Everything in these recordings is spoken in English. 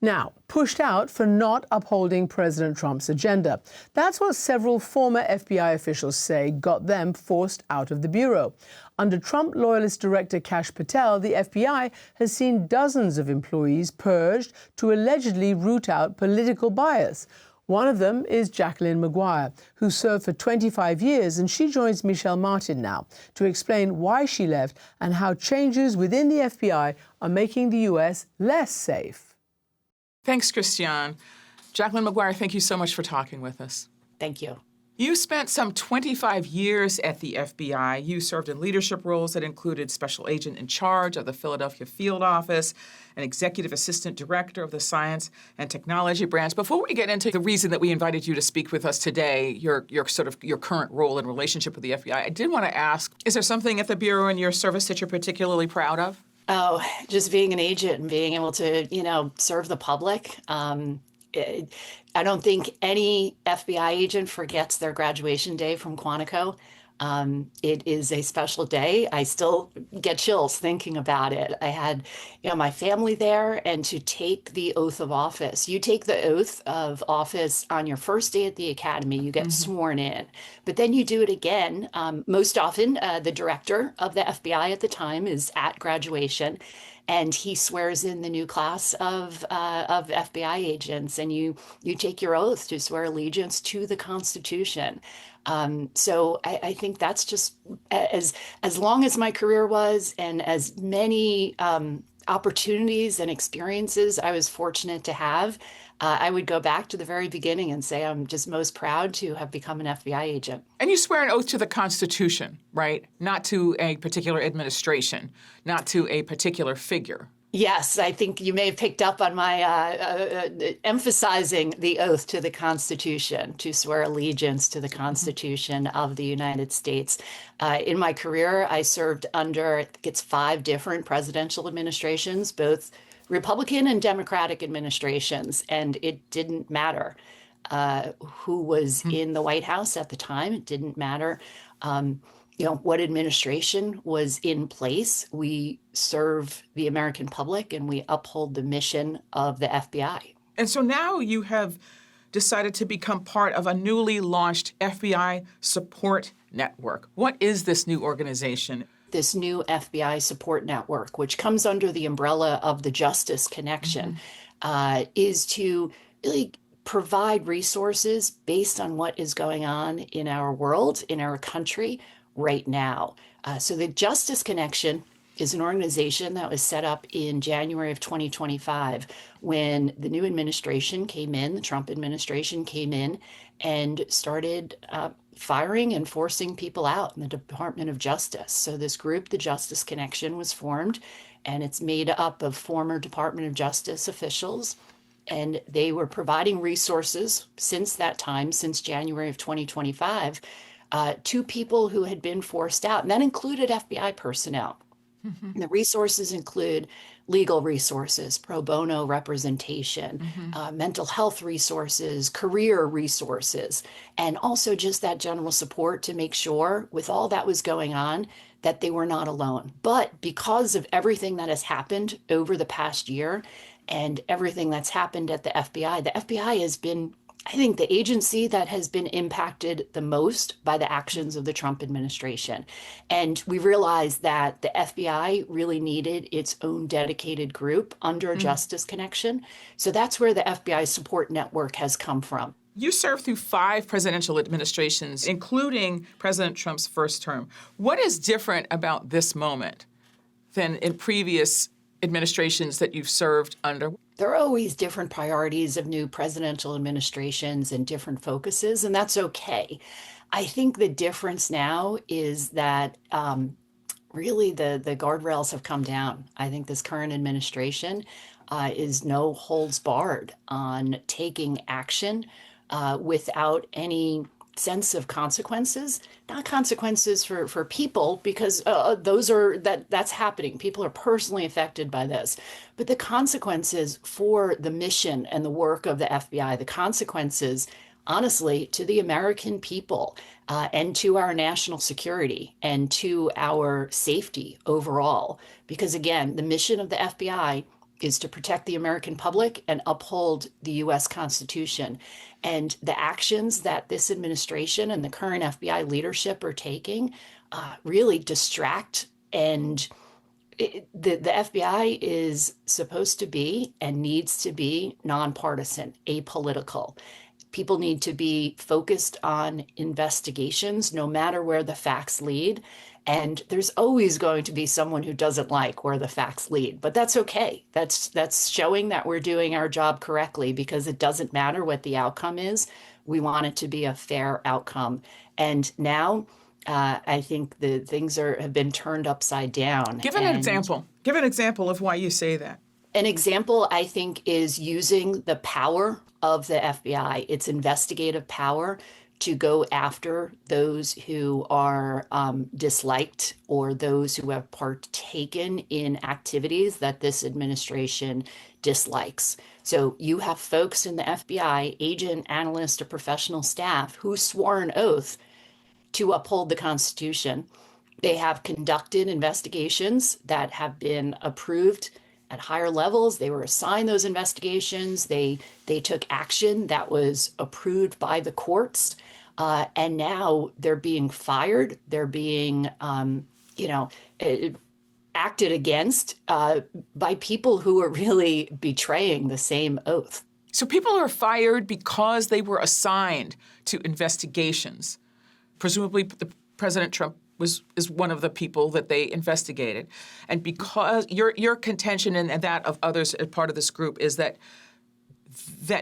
Now, pushed out for not upholding President Trump's agenda. That's what several former FBI officials say got them forced out of the bureau. Under Trump loyalist director Kash Patel, the FBI has seen dozens of employees purged to allegedly root out political bias. One of them is Jacqueline Maguire, who served for 25 years, and she joins Michel Martin now to explain why she left and how changes within the FBI are making the U.S. less safe. Thanks, Christiane. Jacqueline Maguire, thank you so much for talking with us. Thank you. You spent some 25 years at the FBI. You served in leadership roles that included special agent in charge of the Philadelphia field office, an executive assistant director of the science and technology branch. Before we get into the reason that we invited you to speak with us today, your current role and relationship with the FBI, I did want to ask, is there something at the Bureau in your service that you're particularly proud of? Oh, just being an agent and being able to, serve the public. I don't think any FBI agent forgets their graduation day from Quantico. It is a special day. I still get chills thinking about it. I had, my family there, and to take the oath of office. You take the oath of office on your first day at the academy. You get sworn in, but then you do it again. Most often, the director of the FBI at the time is at graduation, and he swears in the new class of FBI agents, and you take your oath to swear allegiance to the Constitution. So I think that's just as long as my career was, and as many opportunities and experiences I was fortunate to have, I would go back to the very beginning and say I'm just most proud to have become an FBI agent. And you swear an oath to the Constitution, right? Not to a particular administration, not to a particular figure. Yes, I think you may have picked up on my emphasizing the oath to the Constitution, to swear allegiance to the Constitution of the United States. In my career, I served under, I think it's 5 different presidential administrations, both Republican and Democratic administrations, and it didn't matter who was in the White House at the time. It didn't matter what administration was in place. We serve the American public and we uphold the mission of the FBI. And so now you have decided to become part of a newly launched FBI support network. What is this new organization? This new FBI support network, which comes under the umbrella of the Justice Connection, is to really provide resources based on what is going on in our world, in our country, right now. So the Justice Connection is an organization that was set up in January of 2025 when the new administration came in, the Trump administration came in and started firing and forcing people out in the Department of Justice. So this group, the Justice Connection, was formed, and it's made up of former Department of Justice officials. And they were providing resources since that time, since January of 2025, to people who had been forced out. And that included FBI personnel. And the resources include legal resources, pro bono representation, mental health resources, career resources, and also just that general support to make sure, with all that was going on, that they were not alone. But because of everything that has happened over the past year and everything that's happened at the FBI has been, I think, the agency that has been impacted the most by the actions of the Trump administration. And we realized that the FBI really needed its own dedicated group under a Justice Connection. So that's where the FBI support network has come from. You served through 5 presidential administrations, including President Trump's first term. What is different about this moment than in previous administrations that you've served under? There are always different priorities of new presidential administrations and different focuses, and that's okay. I think the difference now is that really the guardrails have come down. I think this current administration is no holds barred on taking action without any sense of consequences, not consequences for people, because that's happening. People are personally affected by this, but the consequences for the mission and the work of the FBI, the consequences, honestly, to the American people and to our national security and to our safety overall. Because again, the mission of the FBI is to protect the American public and uphold the U.S. Constitution. And the actions that this administration and the current FBI leadership are taking really distract. And the FBI is supposed to be and needs to be nonpartisan, apolitical. People need to be focused on investigations, no matter where the facts lead. And there's always going to be someone who doesn't like where the facts lead, but that's okay. That's showing that we're doing our job correctly, because it doesn't matter what the outcome is. We want it to be a fair outcome. And now I think the things have been turned upside down. Give an example. Give an example of why you say that. An example, I think, is using the power of the FBI, its investigative power, to go after those who are disliked or those who have partaken in activities that this administration dislikes. So you have folks in the FBI, agent, analyst, or professional staff, who swore an oath to uphold the Constitution. They have conducted investigations that have been approved at higher levels. They were assigned those investigations. They took action that was approved by the courts. And now they're being fired. They're being, acted against by people who are really betraying the same oath. So people are fired because they were assigned to investigations. Presumably, President Trump is one of the people that they investigated. And because your contention and that of others as part of this group is that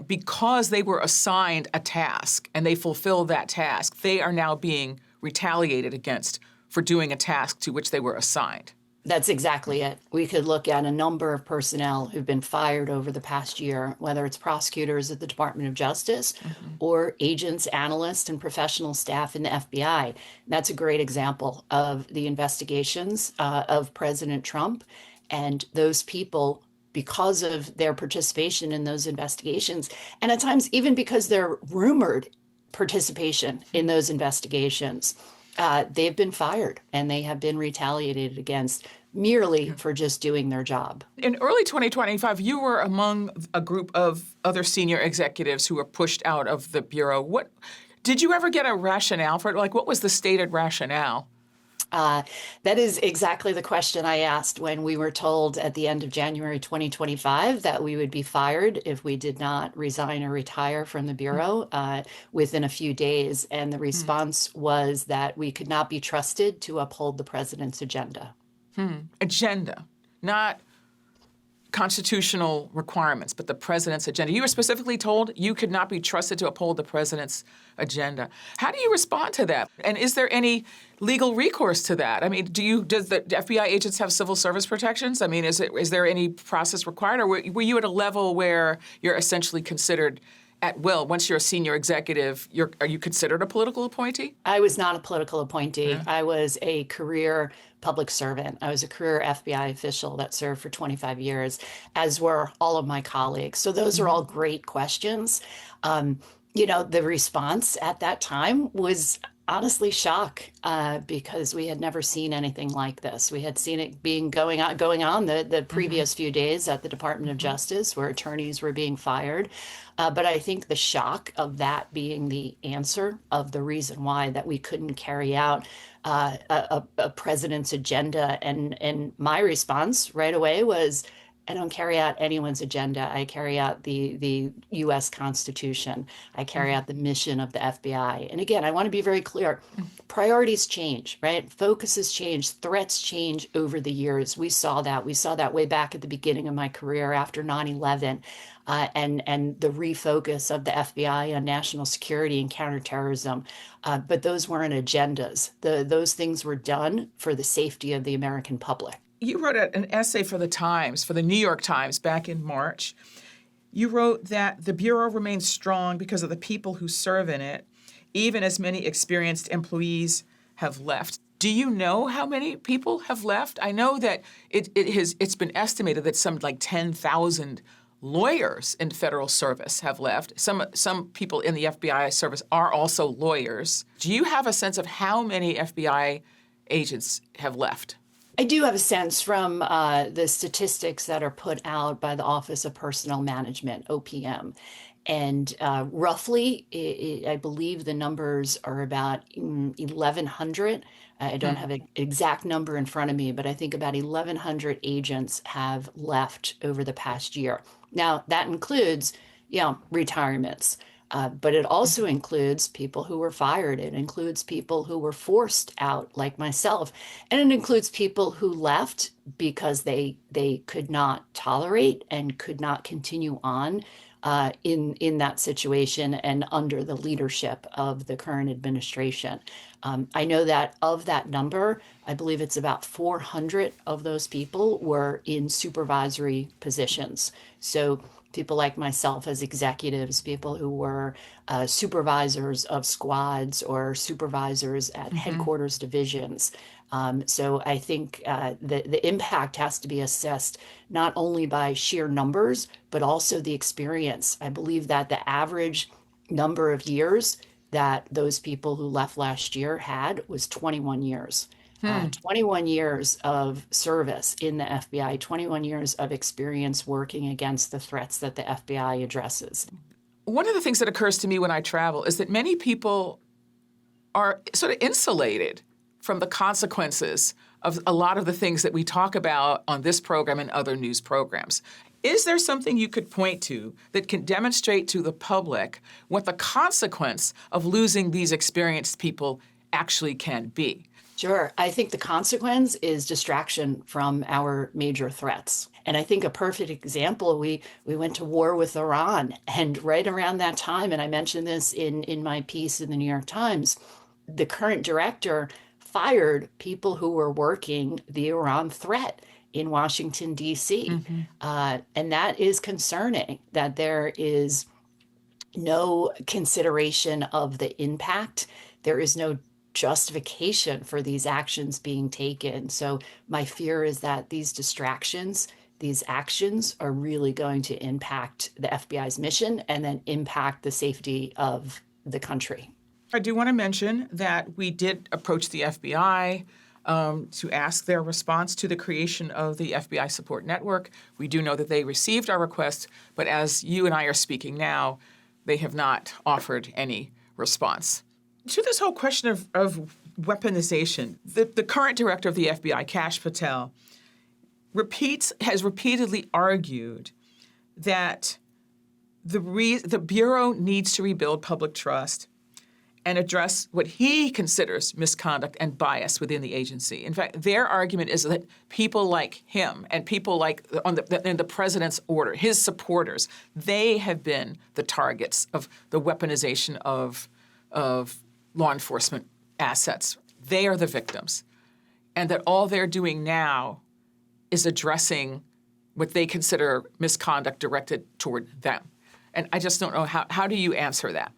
because they were assigned a task and they fulfilled that task, they are now being retaliated against for doing a task to which they were assigned. That's exactly it. We could look at a number of personnel who've been fired over the past year, whether it's prosecutors at the Department of Justice or agents, analysts, and professional staff in the FBI. And that's a great example of the investigations of President Trump. And those people, because of their participation in those investigations, and at times even because they're rumored participation in those investigations, they've been fired and they have been retaliated against merely for just doing their job. In early 2025, you were among a group of other senior executives who were pushed out of the Bureau. What did you ever get a rationale for it? Like, what was the stated rationale? That is exactly the question I asked when we were told at the end of January 2025 that we would be fired if we did not resign or retire from the Bureau within a few days. And the response was that we could not be trusted to uphold the president's agenda. Agenda, not constitutional requirements, but the president's agenda. You were specifically told you could not be trusted to uphold the president's agenda. How do you respond to that? And is there any legal recourse to that? I mean, does the FBI agents have civil service protections? I mean, is there any process required, or were you at a level where you're essentially considered at will? Once you're a senior executive, are you considered a political appointee? I was not a political appointee. Yeah. I was a career public servant. I was a career FBI official that served for 25 years, as were all of my colleagues. So those are all great questions. The response at that time was honestly shock because we had never seen anything like this. We had seen it going on the previous few days at the Department of Justice, where attorneys were being fired. But I think the shock of that being the answer of the reason why that we couldn't carry out a president's agenda. And my response right away was, I don't carry out anyone's agenda. I carry out the U.S. Constitution. I carry out the mission of the FBI. And again, I want to be very clear. Priorities change, right? Focuses change. Threats change over the years. We saw that. We saw that way back at the beginning of my career after 9/11 and the refocus of the FBI on national security and counterterrorism. But those weren't agendas. Those things were done for the safety of the American public. You wrote an essay for the New York Times, back in March. You wrote that the Bureau remains strong because of the people who serve in it, even as many experienced employees have left. Do you know how many people have left? I know that it's been estimated that some 10,000 lawyers in federal service have left. Some people in the FBI service are also lawyers. Do you have a sense of how many FBI agents have left? I do have a sense from the statistics that are put out by the Office of Personnel Management, OPM. And roughly, I believe the numbers are about 1,100. I don't have an exact number in front of me, but I think about 1,100 agents have left over the past year. Now, that includes, retirements. But it also includes people who were fired. It includes people who were forced out, like myself. And it includes people who left because they could not tolerate and could not continue on in that situation and under the leadership of the current administration. I know that of that number, I believe it's about 400 of those people were in supervisory positions. So people like myself as executives, people who were supervisors of squads or supervisors at headquarters divisions. So I think the impact has to be assessed not only by sheer numbers, but also the experience. I believe that the average number of years that those people who left last year had was 21 years. 21 years of service in the FBI, 21 years of experience working against the threats that the FBI addresses. One of the things that occurs to me when I travel is that many people are sort of insulated from the consequences of a lot of the things that we talk about on this program and other news programs. Is there something you could point to that can demonstrate to the public what the consequence of losing these experienced people actually can be? Sure. I think the consequence is distraction from our major threats. And I think a perfect example, we went to war with Iran. And right around that time, and I mentioned this in my piece in the New York Times, the current director fired people who were working the Iran threat in Washington, D.C. And that is concerning, that there is no consideration of the impact. There is no justification for these actions being taken. So my fear is that these distractions, these actions are really going to impact the FBI's mission and then impact the safety of the country. I do want to mention that we did approach the FBI to ask their response to the creation of the FBI Support Network. We do know that they received our request, but as you and I are speaking now, they have not offered any response. To this whole question of weaponization, the current director of the FBI, Kash Patel, has repeatedly argued that the Bureau needs to rebuild public trust and address what he considers misconduct and bias within the agency. In fact, their argument is that people like him and people like in the president's order, his supporters, they have been the targets of the weaponization of law enforcement assets. They are the victims. And that all they're doing now is addressing what they consider misconduct directed toward them. And I just don't know, how do you answer that?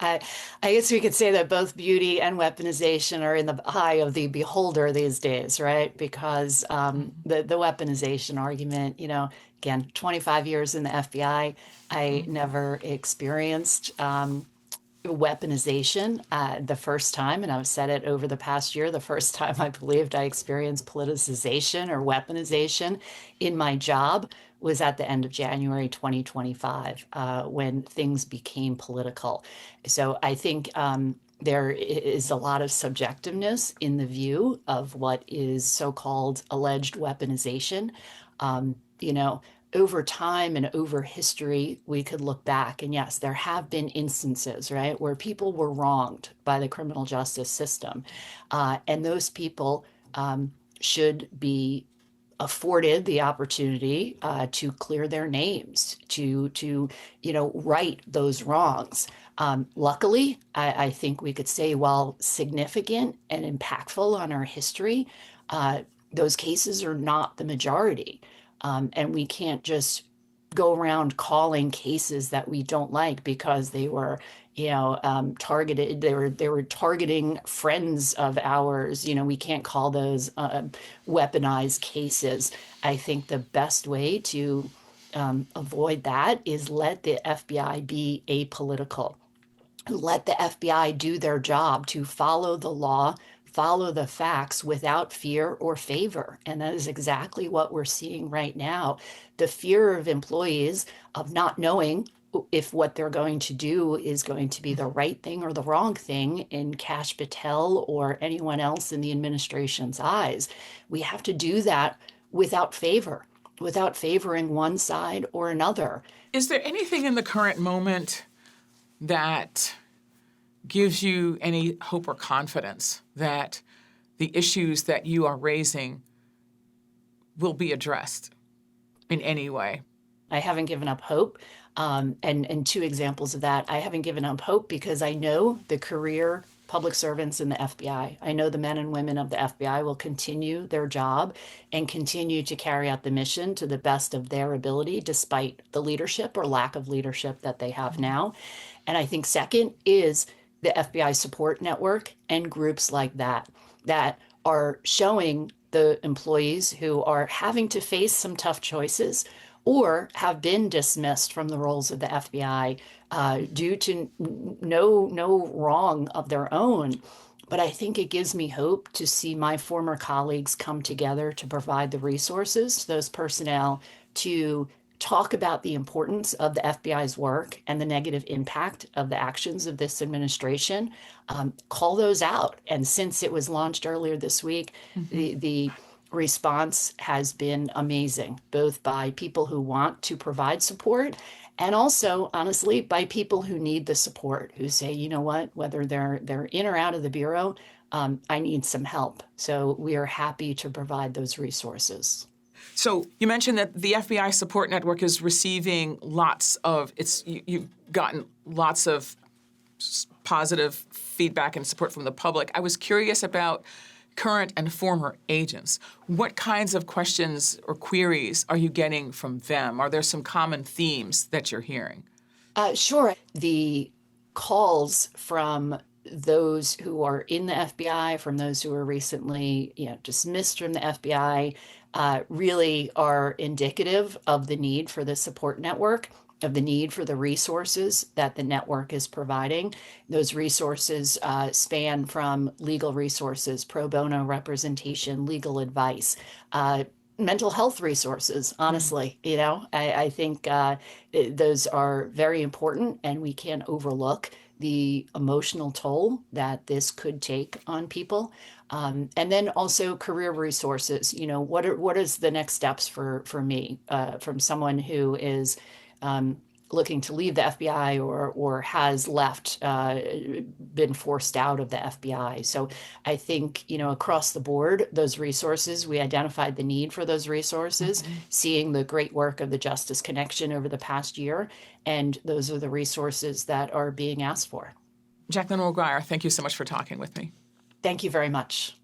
I guess we could say that both beauty and weaponization are in the eye of the beholder these days, right? Because the weaponization argument, again, 25 years in the FBI, I never experienced weaponization the first time, and I've said it over the past year, the first time I believed I experienced politicization or weaponization in my job was at the end of January 2025, when things became political. So I think there is a lot of subjectiveness in the view of what is so-called alleged weaponization. Over time and over history, we could look back, and yes, there have been instances, right, where people were wronged by the criminal justice system. And those people should be afforded the opportunity to clear their names, to right those wrongs. Luckily, I think we could say, while significant and impactful on our history, those cases are not the majority. And we can't just go around calling cases that we don't like because they were, targeted. They were targeting friends of ours. We can't call those weaponized cases. I think the best way to avoid that is let the FBI be apolitical. Let the FBI do their job to follow the law, follow the facts without fear or favor. And that is exactly what we're seeing right now. The fear of employees of not knowing if what they're going to do is going to be the right thing or the wrong thing in Kash Patel or anyone else in the administration's eyes. We have to do that without favor, without favoring one side or another. Is there anything in the current moment that gives you any hope or confidence that the issues that you are raising will be addressed in any way? I haven't given up hope. And two examples of that, I haven't given up hope because I know the career public servants in the FBI. I know the men and women of the FBI will continue their job and continue to carry out the mission to the best of their ability, despite the leadership or lack of leadership that they have now. And I think second is the FBI support network and groups like that are showing the employees who are having to face some tough choices or have been dismissed from the roles of the FBI due to no wrong of their own. But I think it gives me hope to see my former colleagues come together to provide the resources to those personnel to talk about the importance of the FBI's work and the negative impact of the actions of this administration, call those out. And since it was launched earlier this week, the response has been amazing, both by people who want to provide support and also, honestly, by people who need the support, who say, you know what, whether they're in or out of the Bureau, I need some help. So we are happy to provide those resources. So you mentioned that the FBI support network is receiving you've gotten lots of positive feedback and support from the public. I was curious about current and former agents. What kinds of questions or queries are you getting from them? Are there some common themes that you're hearing? Sure. The calls from those who are in the FBI, from those who were recently, dismissed from the FBI, really are indicative of the need for the support network, of the need for the resources that the network is providing. Those resources span from legal resources, pro bono representation, legal advice, mental health resources, honestly. I think those are very important, and we can't overlook the emotional toll that this could take on people. And then also career resources. What is the next steps for me from someone who is looking to leave the FBI or has left, been forced out of the FBI. So I think, across the board, those resources, we identified the need for those resources, seeing the great work of the Justice Connection over the past year, and those are the resources that are being asked for. Jacqueline Maguire, thank you so much for talking with me. Thank you very much.